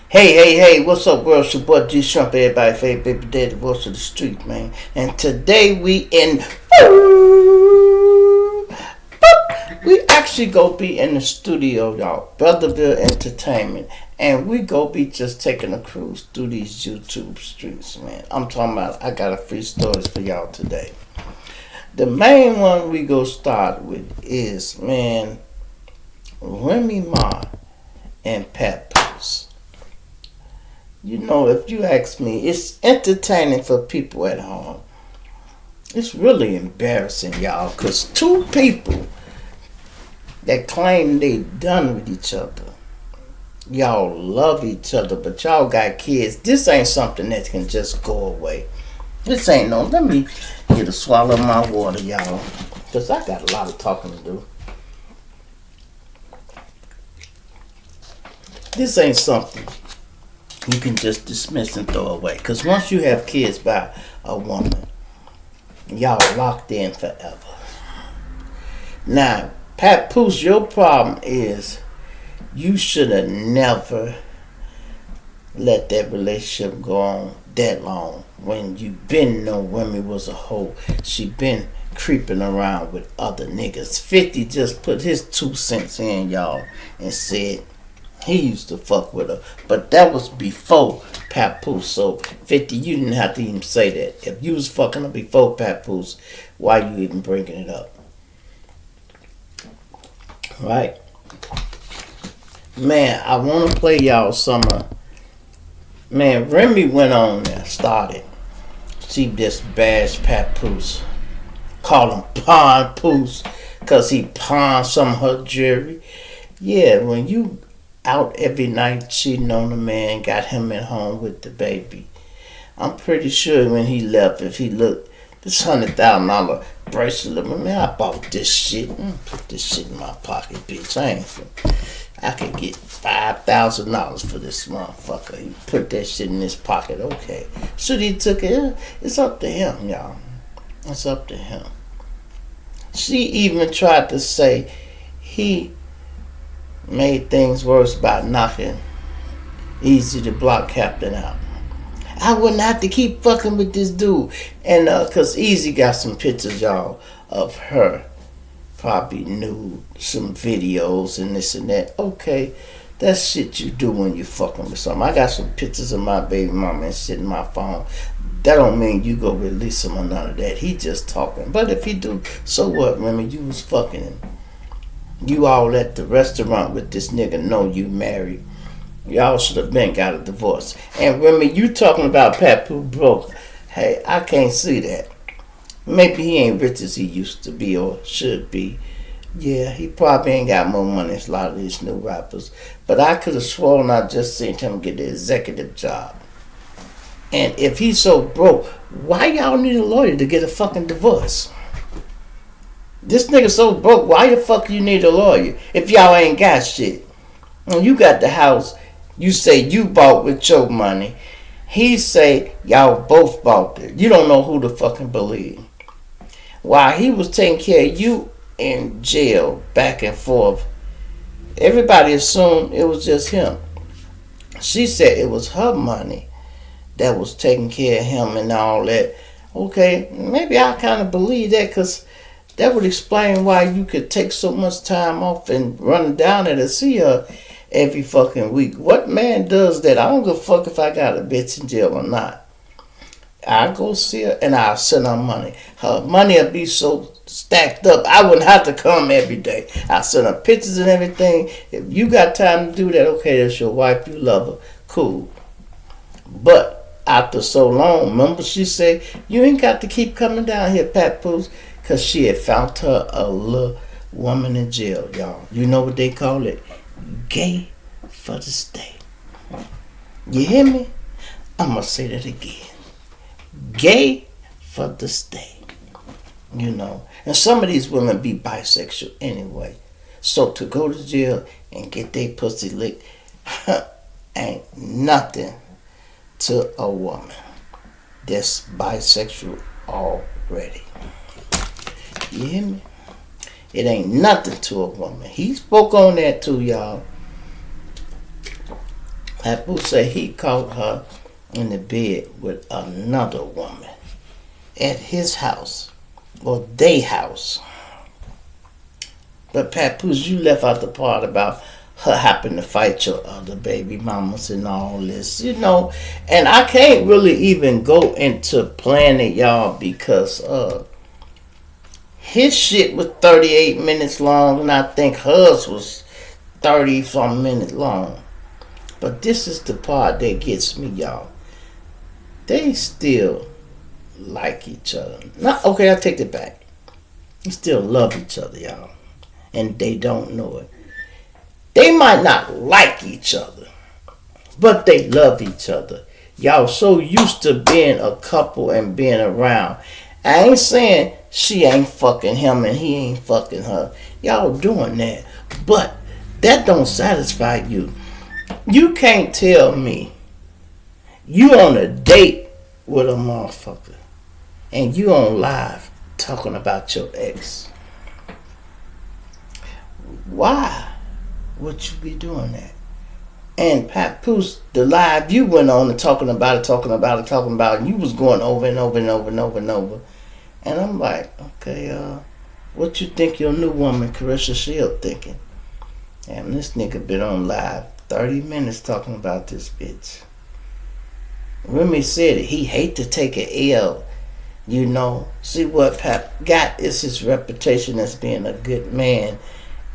Hey, what's up, world? It's your boy G Shrimp, everybody favorite baby daddy, voice of the street, man. And today we actually go be in the studio, y'all, Brotherville Entertainment. And we go be just taking a cruise through these YouTube streets, man. I'm talking about, I got a free stories for y'all today. The main one we go start with is, man, Remy Ma and Papoose. You know, if you ask me, it's entertaining for people at home. It's really embarrassing, y'all, because two people that claim they done with each other, y'all love each other, but y'all got kids. This ain't something that can just go away. This ain't no, let me get a swallow of my water, y'all, because I got a lot of talking to do. This ain't something you can just dismiss and throw away. Because once you have kids by a woman, y'all locked in forever. Now, Papoose, your problem is you should have never let that relationship go on that long when you been know women was a hoe. She been creeping around with other niggas. 50 just put his 2 cents in, y'all, and said he used to fuck with her. But that was before Papoose. So 50, you didn't have to even say that. If you was fucking her before Papoose, why you even bringing it up? Right? Man, I want to play y'all some man, Remy went on there, started. She just bashed Papoose. Call him Papoose because he pawned some of her jewelry. Yeah, when you out every night cheating on a man, got him at home with the baby, I'm pretty sure when he left, if he looked, this $100,000 bracelet, man, I bought this shit. Put this shit in my pocket, bitch. I could get $5,000 for this motherfucker. He put that shit in his pocket. Okay. Should he took it? It's up to him, y'all. It's up to him. She even tried to say he made things worse by knocking Easy the block captain out. I wouldn't have to keep fucking with this dude. And cause Easy got some pictures, y'all, of her. Probably nude, some videos and this and that. Okay, that's shit you do when you fucking with something. I got some pictures of my baby mama and shit in my phone. That don't mean you go release him or none of that. He just talking. But if he do, so what, Remy? You was fucking him. You all at the restaurant with this nigga know you married. Y'all should have been got a divorce. And Remy, you talking about Papoose broke. Hey, I can't see that. Maybe he ain't rich as he used to be or should be. Yeah, he probably ain't got more money as a lot of these new rappers. But I could have sworn I just seen him get the executive job. And if he's so broke, why y'all need a lawyer to get a fucking divorce? This nigga so broke, why the fuck you need a lawyer if y'all ain't got shit? When you got the house, you say you bought with your money. He say y'all both bought it. You don't know who to fucking believe. While he was taking care of you in jail back and forth, everybody assumed it was just him. She said it was her money that was taking care of him and all that. Okay, maybe I kind of believe that because that would explain why you could take so much time off and run down there to see her every fucking week. What man does that? I don't give a fuck if I got a bitch in jail or not. I go see her and I'll send her money. Her money will be so stacked up, I wouldn't have to come every day. I'll send her pictures and everything. If you got time to do that, okay, that's your wife, you love her, cool. But after so long, remember she said, you ain't got to keep coming down here, Papoose, because she had found her a little woman in jail, y'all. You know what they call it? Gay for the state. You hear me? I'm going to say that again. Gay for the state. You know. And some of these women be bisexual anyway. So to go to jail and get their pussy licked ain't nothing to a woman that's bisexual already. You hear me? It ain't nothing to a woman. He spoke on that too, y'all. Papoose said he caught her in the bed with another woman at his house, or they house. But Papoose, you left out the part about her happen to fight your other baby mamas and all this, And I can't really even go into playing it, y'all, because his shit was 38 minutes long, and I think hers was 30-some minutes long. But this is the part that gets me, y'all. They still like each other. Okay, I take it back. They still love each other, y'all. And they don't know it. They might not like each other, but they love each other. Y'all so used to being a couple and being around. I ain't saying she ain't fucking him and he ain't fucking her. Y'all doing that. But that don't satisfy you. You can't tell me you on a date with a motherfucker and you on live talking about your ex. Why would you be doing that? And Papoose, the live you went on and talking about it, and you was going over and over and over and over and over. And I'm like, okay, what you think your new woman, Carissa Shield, thinking? And this nigga been on live 30 minutes talking about this bitch. Remy said it. He hate to take an L, See what Pap got is his reputation as being a good man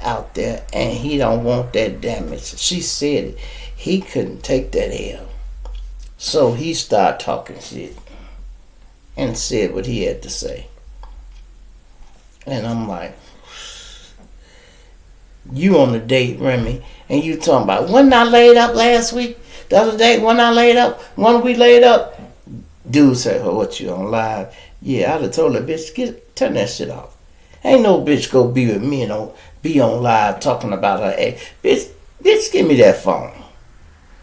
out there, and he don't want that damage. She said it. He couldn't take that L. So he started talking shit and said what he had to say. And I'm like, you on a date, Remy, and you talking about, wasn't I laid up last week? The other day, wasn't I laid up? When we laid up? Dude said, oh, what, you on live? Yeah, I'd have told her, bitch, turn that shit off. Ain't no bitch go be with me and be on live talking about her ex. Bitch, give me that phone.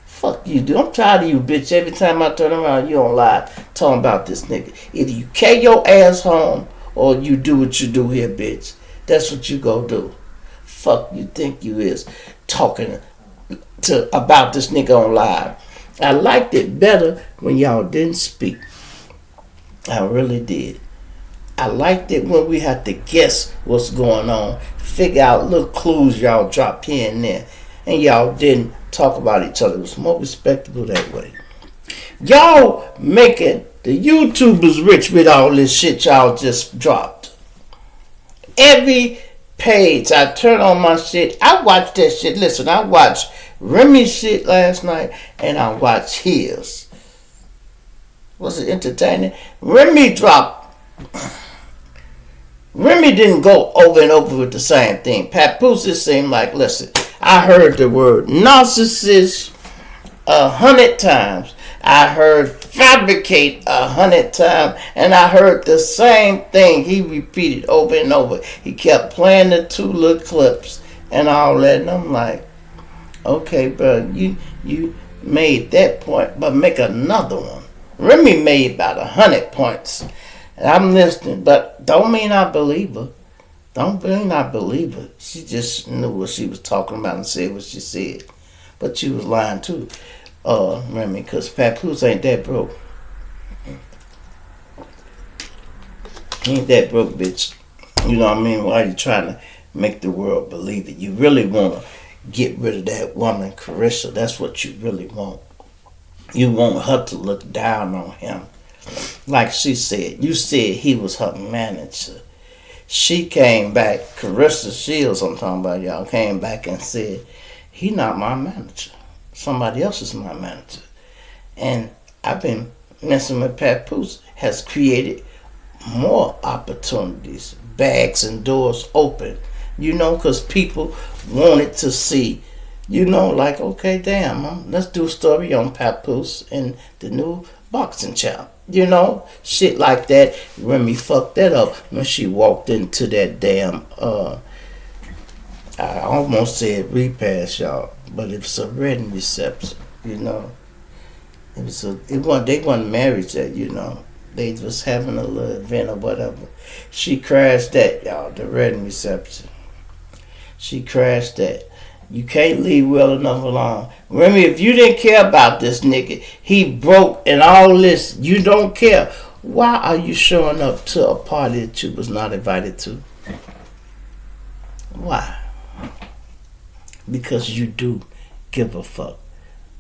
Fuck you, dude. I'm tired of you, bitch. Every time I turn around, you on live talking about this nigga. Either you carry your ass home or you do what you do here, bitch. That's what you go do. Fuck you think you is talking about this nigga on live. I liked it better when y'all didn't speak. I really did. I liked it when we had to guess what's going on, figure out little clues y'all dropped here and there, and y'all didn't talk about each other. It was more respectable that way. Y'all making the YouTubers rich with all this shit y'all just dropped. Every page I turn on my shit, I watch that shit. Listen, I watched Remy's shit last night, and I watched his. Was it entertaining? Remy didn't go over and over with the same thing. Papoose seemed like, listen, I heard the word narcissist 100 times. I heard fabricate 100 times. And I heard the same thing he repeated over and over. He kept playing the two little clips and all that. And I'm like, okay, bro, you made that point, but make another one. Remy made about 100 points. And I'm listening, but don't mean I believe her. Don't mean I believe her. She just knew what she was talking about and said what she said. But she was lying too, Remy, because Papoose ain't that broke. He ain't that broke, bitch. You know what I mean? Why are you trying to make the world believe it? You really want to get rid of that woman, Carissa. That's what you really want. You want her to look down on him. Like she said, you said he was her manager. She came back, Carissa Shields, I'm talking about, y'all, came back and said, he not my manager. Somebody else is my manager. And I've been messing with Papoose, has created more opportunities, bags and doors open, because people wanted to see, like, okay, damn, let's do a story on Papoose and the new boxing champ. Shit like that. Remy fucked that up when she walked into that damn, I almost said repass, y'all, but it was a wedding reception, They wasn't married yet, They was having a little event or whatever. She crashed that, y'all, the wedding reception. She crashed that. You can't leave well enough alone. Remy, if you didn't care about this nigga, he broke and all this, you don't care. Why are you showing up to a party that you was not invited to? Why? Because you do give a fuck.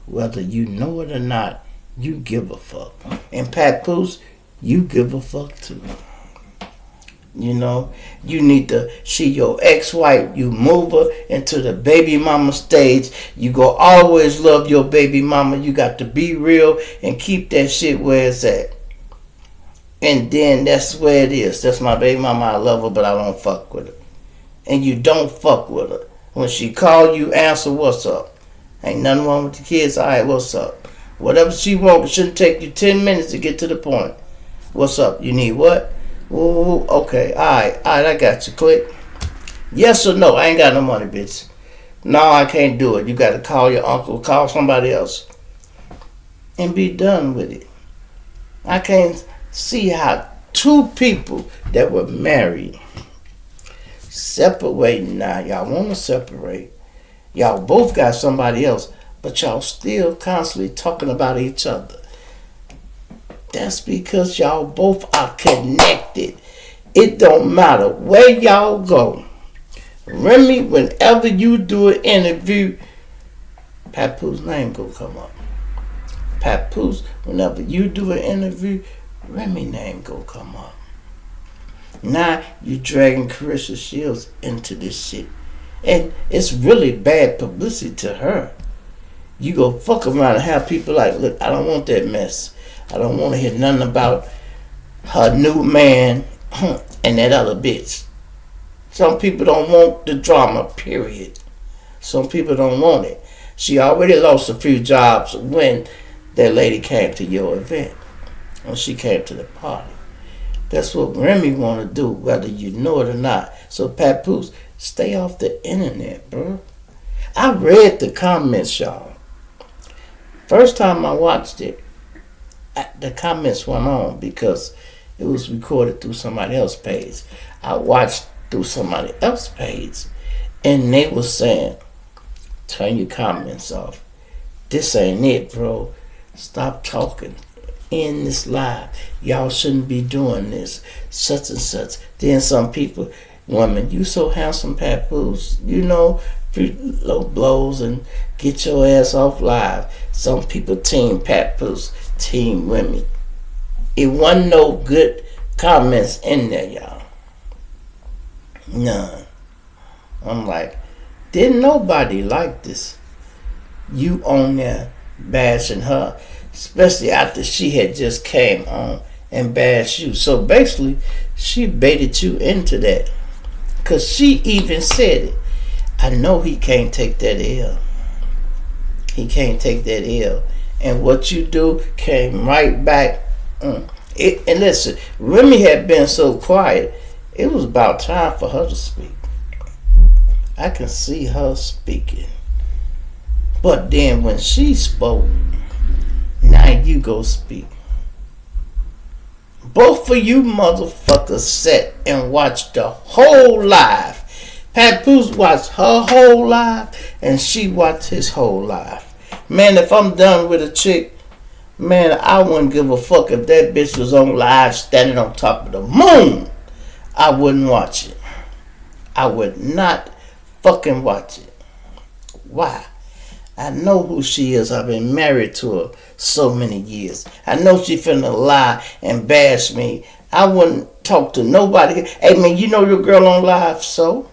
Whether you know it or not, you give a fuck. And Papoose, you give a fuck too. You know, you need to see your ex-wife, you move her into the baby mama stage. You go always love your baby mama. You got to be real and keep that shit where it's at. And then that's where it is. That's my baby mama. I love her, but I don't fuck with her. And you don't fuck with her. When she call you, answer, what's up? Ain't nothing wrong with the kids. All right, what's up? Whatever she wants, it shouldn't take you 10 minutes to get to the point. What's up? You need what? Ooh, okay, alright, I got you. Click. Yes or no? I ain't got no money, bitch. No, I can't do it. You got to call your uncle, call somebody else, and be done with it. I can't see how two people that were married separating now. Y'all want to separate. Y'all both got somebody else, but y'all still constantly talking about each other. That's because y'all both are connected. It don't matter where y'all go. Remy, whenever you do an interview, Papoose name gonna come up. Papoose, whenever you do an interview, Remy name gonna come up. Now you dragging Carissa Shields into this shit. And it's really bad publicity to her. You go fuck around and have people like, look, I don't want that mess. I don't want to hear nothing about her new man and that other bitch. Some people don't want the drama, period. Some people don't want it. She already lost a few jobs when that lady came to your event. When she came to the party. That's what Remy want to do, whether you know it or not. So, Papoose, stay off the internet, bro. I read the comments, y'all. First time I watched it, the comments went on because it was recorded through somebody else's page. I watched through somebody else's page, and they were saying, turn your comments off. This ain't it, bro. Stop talking. In this live. Y'all shouldn't be doing this. Such and such. Then some people, women, you so handsome, Papoose. You know, low blows and get your ass off live. Some people team Papoose, team Remy. It wasn't no good comments in there, y'all. None. I'm like, didn't nobody like this? You on there bashing her, especially after she had just came on and bashed you. So basically, she baited you into that. Because she even said it. I know he can't take that L. He can't take that L. And what you do came right back. And listen, Remy had been so quiet, it was about time for her to speak. I can see her speaking. But then when she spoke, now you go speak. Both of you motherfuckers sat and watched the whole live. Papoose watched her whole live, and she watched his whole live. Man, if I'm done with a chick, man, I wouldn't give a fuck if that bitch was on live standing on top of the moon. I wouldn't watch it. I would not fucking watch it. Why? I know who she is. I've been married to her so many years. I know she finna lie and bash me. I wouldn't talk to nobody. Hey, man, you know your girl on live, so?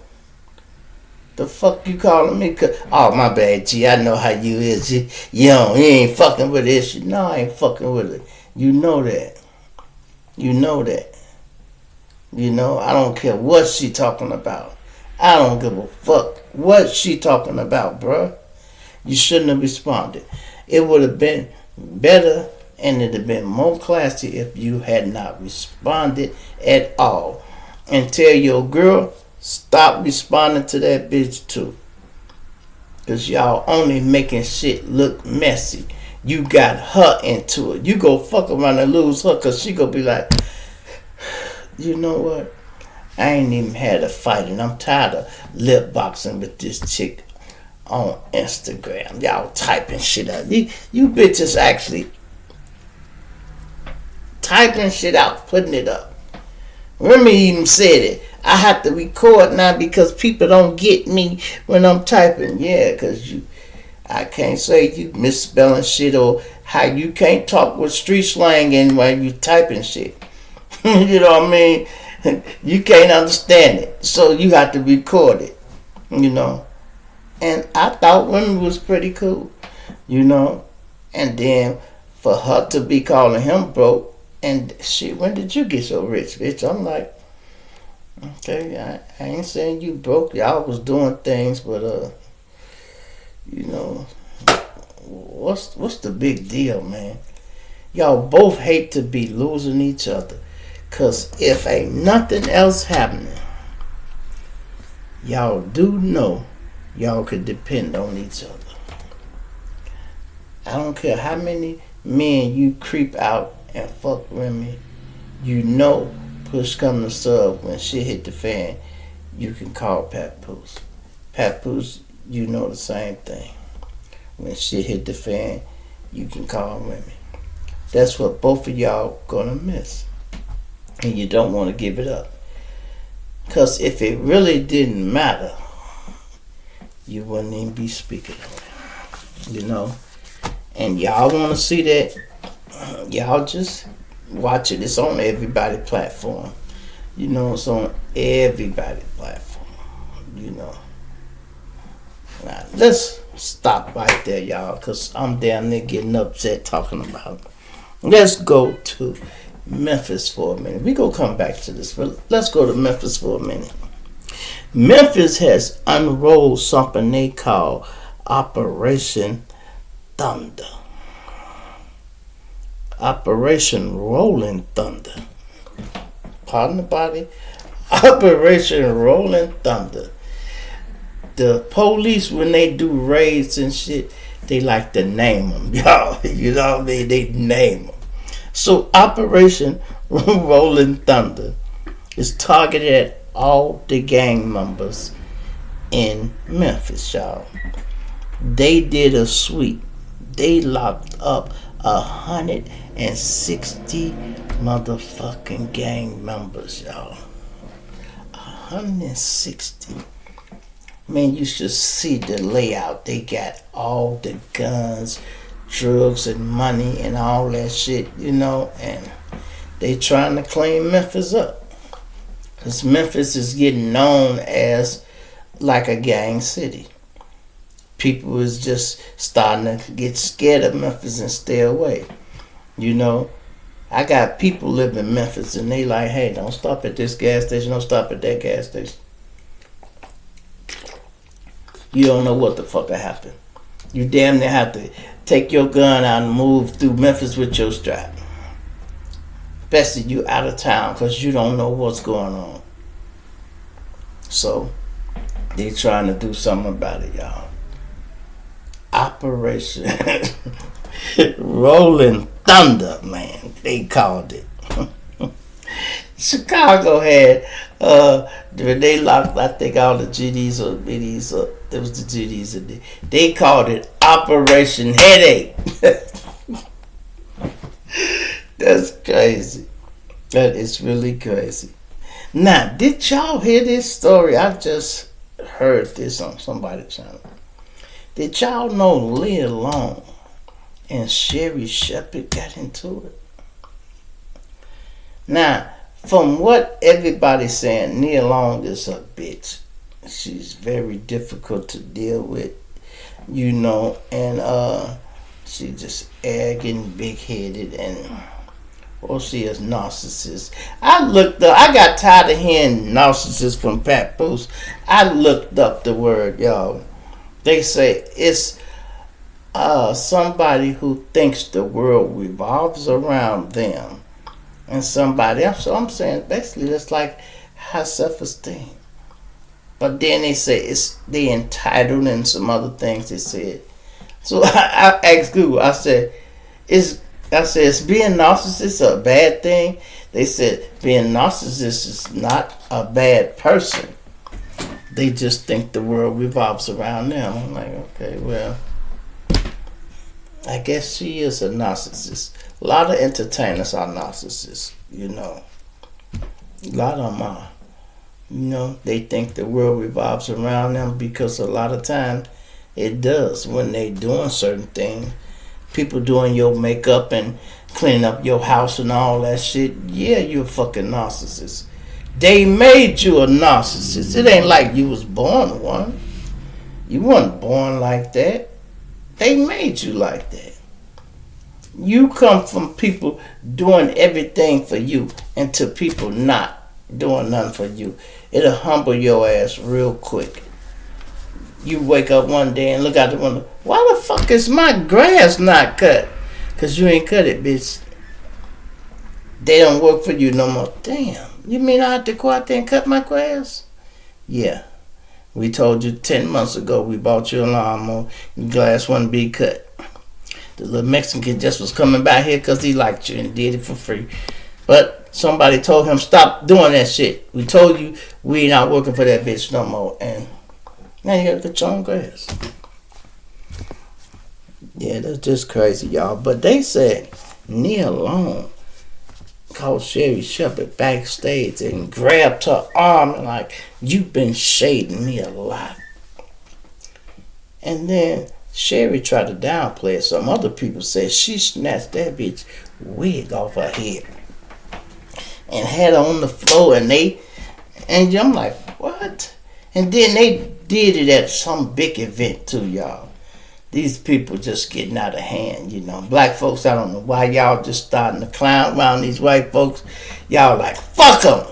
The fuck you calling me? Oh, my bad, G. I know how you is. You ain't fucking with this. No, I ain't fucking with it. You know that. You know that. You know, I don't care what she talking about. I don't give a fuck what she talking about, bruh. You shouldn't have responded. It would have been better and it would have been more classy if you had not responded at all. And tell your girl, stop responding to that bitch too. Because y'all only making shit look messy. You got her into it. You go fuck around and lose her because she gonna be like, you know what? I ain't even had a fight and I'm tired of lip boxing with this chick. on Instagram. Y'all typing shit out. You bitches actually typing shit out, putting it up. Remy even said it. I have to record now because people don't get me when I'm typing. Yeah, because I can't say you misspelling shit or how you can't talk with street slang and when you typing shit. You know what I mean? You can't understand it. So you have to record it. You know? And I thought Remy was pretty cool. You know? And then for her to be calling him broke, and shit, when did you get so rich, bitch? I'm like, okay, I ain't saying you broke. Y'all was doing things, but you know, what's the big deal, man? Y'all both hate to be losing each other. Cause if ain't nothing else happening, y'all do know y'all could depend on each other. I don't care how many men you creep out and fuck Remy, you know push come to shove when shit hit the fan, you can call Papoose. Papoose, you know the same thing. When shit hit the fan, you can call Remy. That's what both of y'all gonna miss. And you don't want to give it up. Because if it really didn't matter, you wouldn't even be speaking on it. You know? And y'all want to see that, y'all just watch it. It's on everybody's platform. You know, it's on everybody's platform. You know. Now, let's stop right there, y'all, because I'm down there getting upset talking about it. Let's go to Memphis for a minute. We gonna come back to this, but let's go to Memphis for a minute. Memphis has unrolled something they call Operation Thunder. Operation Rolling Thunder. Pardon the body. Operation Rolling Thunder. The police, when they do raids and shit, they like to name them, y'all. You know what I mean? They name them. So Operation Rolling Thunder is targeted at all the gang members in Memphis, y'all. They did a sweep. They locked up 160 motherfucking gang members, y'all. 160. Man, you should see the layout. They got all the guns, drugs, and money and all that shit, you know, and they trying to clean Memphis up. Because Memphis is getting known as like a gang city. People is just starting to get scared of Memphis and stay away. You know, I got people live in Memphis and they like, hey, don't stop at this gas station, don't stop at that gas station. You don't know what the fuck will happen. You damn near have to take your gun out and move through Memphis with your strap. Especially you out of town because you don't know what's going on. So, they trying to do something about it, y'all. Operation Rolling Thunder, man. They called it. Chicago had, when they locked, I think, all the GDs or BDs, or it was the GDs, and they called it Operation Headache. That's crazy. That is really crazy. Now, did y'all hear this story? I just heard this on somebody's channel. Did y'all know Leah Long and Sherry Shepherd got into it? Now, from what everybody's saying, Nia Long is a bitch. She's very difficult to deal with, you know, and she just arrogant, big-headed, and well, she is narcissist. I got tired of hearing narcissist from Papoose. I looked up the word, y'all. They say it's somebody who thinks the world revolves around them. And somebody, so I'm saying basically that's like high self-esteem. But then they say they entitled and some other things they said. So I asked Google, I said, is being narcissist a bad thing? They said being narcissist is not a bad person. they just think the world revolves around them. I'm like, okay, well, I guess she is a narcissist. A lot of entertainers are narcissists, you know. A lot of them are. You know, they think the world revolves around them because a lot of times it does when they doing certain things. People doing your makeup and cleaning up your house and all that shit. Yeah, you're a fucking narcissist. They made you a narcissist. It ain't like you was born one. You weren't born like that. They made you like that. You come from people doing everything for you and to people not doing nothing for you. It'll humble your ass real quick. You wake up one day and look out the window. Why the fuck is my grass not cut? Because you ain't cut it, bitch. They don't work for you no more. Damn. You mean I have to go out there and cut my grass? Yeah. We told you 10 months ago we bought you a lawnmower. Your grass wouldn't be cut. The little Mexican kid just was coming by here because he liked you and did it for free. But somebody told him, stop doing that shit. We told you we ain't not working for that bitch no more. And now you gotta cut your own grass. Yeah, that's just crazy, y'all. But they said Nia Long called Sherri Shepherd backstage and grabbed her arm and like, you've been shading me a lot. And then Sherri tried to downplay it. Some other people said she snatched that bitch wig off her head and had her on the floor, and I'm like, what? And then they did it at some big event too, y'all. These people just getting out of hand, you know. Black folks, I don't know why y'all just starting to clown around these white folks. Y'all like, fuck them.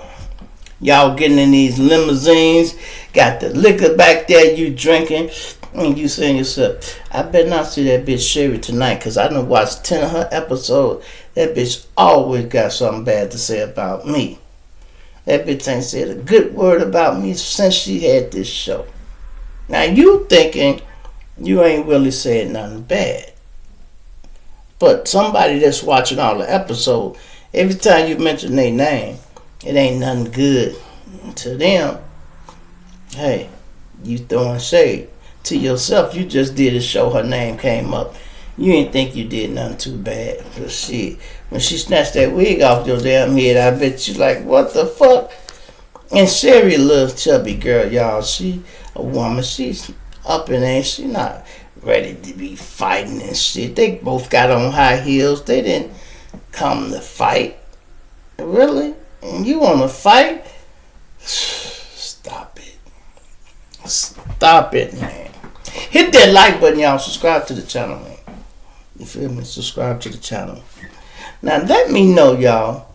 Y'all getting in these limousines, got the liquor back there, you drinking, and you saying to yourself, I better not see that bitch Sherri tonight, because I done watched 10 of her episodes. That bitch always got something bad to say about me. That bitch ain't said a good word about me since she had this show. Now you thinking you ain't really said nothing bad. But somebody that's watching all the episodes, every time you mention their name, it ain't nothing good to them. Hey, you throwing shade. To yourself, you just did a show, her name came up. You ain't think you did nothing too bad. But shit, when she snatched that wig off your damn head, I bet you like, what the fuck? And Sherri, a little chubby girl, y'all. She a woman. She's up in age. She not ready to be fighting and shit. They both got on high heels. They didn't come to fight. Really? And you want to fight? Stop it. Stop it, man. Hit that like button, y'all. Subscribe to the channel, man. You feel me? Subscribe to the channel. Now, let me know, y'all,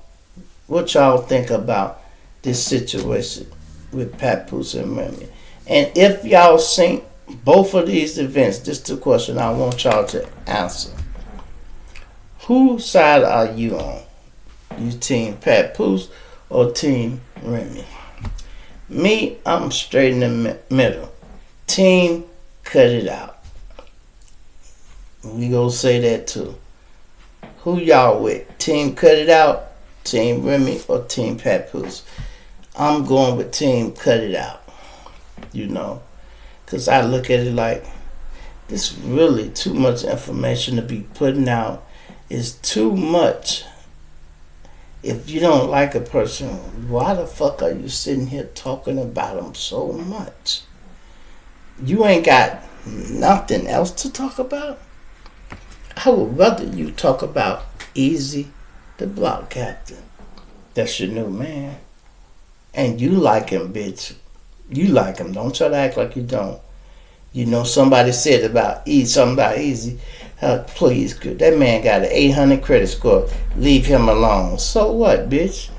what y'all think about this situation with Papoose and Remy. And if y'all seen both of these events, this is the question I want y'all to answer. Whose side are you on? You team Papoose or team Remy? Me, I'm straight in the middle. Team, cut it out. We gonna say that too. Who y'all with? Team cut it out, team Remy, or team Papoose? I'm going with team cut it out. You know, because I look at it like this really too much information to be putting out. It's too much. If you don't like a person, why the fuck are you sitting here talking about them so much? You ain't got nothing else to talk about? I would rather you talk about Easy, the block captain. That's your new man. And you like him, bitch. You like him. Don't try to act like you don't. You know, somebody said about something about Easy. Please, that man got an 800 credit score. Leave him alone. So what, bitch?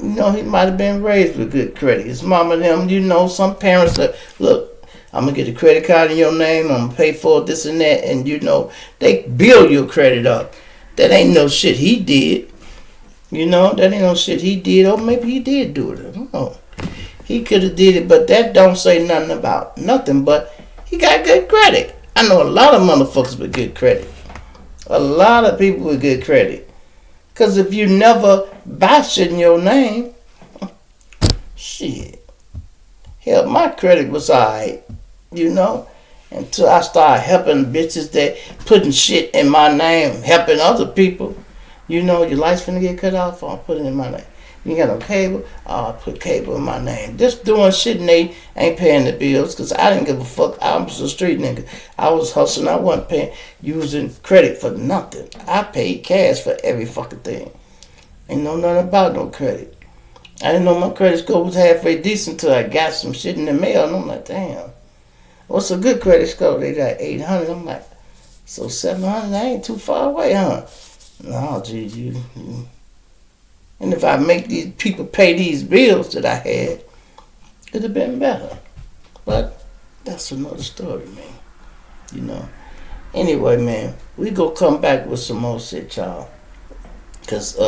You know, he might have been raised with good credit. His mama and them, you know, some parents are, look, I'm going to get a credit card in your name. I'm going to pay for this and that. And, you know, they build your credit up. That ain't no shit he did. You know, that ain't no shit he did. Or maybe he did do it. I don't know. He could have did it, but that don't say nothing about nothing. But he got good credit. I know a lot of motherfuckers with good credit. A lot of people with good credit. Because if you never buy shit in your name, shit. Hell, my credit was alright, you know. Until I started helping bitches that putting shit in my name, helping other people. You know, your lights finna get cut off, I'll put it in my name. You got no cable, I'll put cable in my name. Just doing shit and they ain't paying the bills because I didn't give a fuck. I was a street nigga. I was hustling. I wasn't paying, using credit for nothing. I paid cash for every fucking thing. Ain't know nothing about no credit. I didn't know my credit score was halfway decent until I got some shit in the mail and I'm like, damn. What's a good credit score? They got 800. I'm like, so 700, that ain't too far away, huh? No, gee, you. And if I make these people pay these bills that I had, it'd have been better. But that's another story, man. You know. Anyway, man, we gonna come back with some more shit, y'all. Because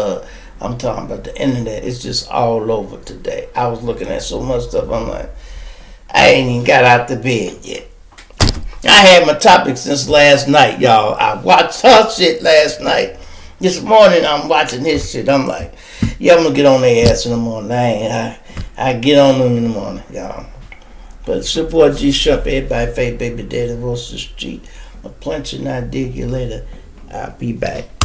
I'm talking about the internet. It's just all over today. I was looking at so much stuff. I'm like, I ain't even got out the bed yet. I had my topic since last night, y'all. I watched her shit last night. This morning, I'm watching his shit. I'm like, yeah, I'm going to get on their ass in the morning. I get on them in the morning, y'all. But it's your boy G Shump, everybody, Faith Baby Daddy, Wilson Street. A punch and I dig you later. I'll be back.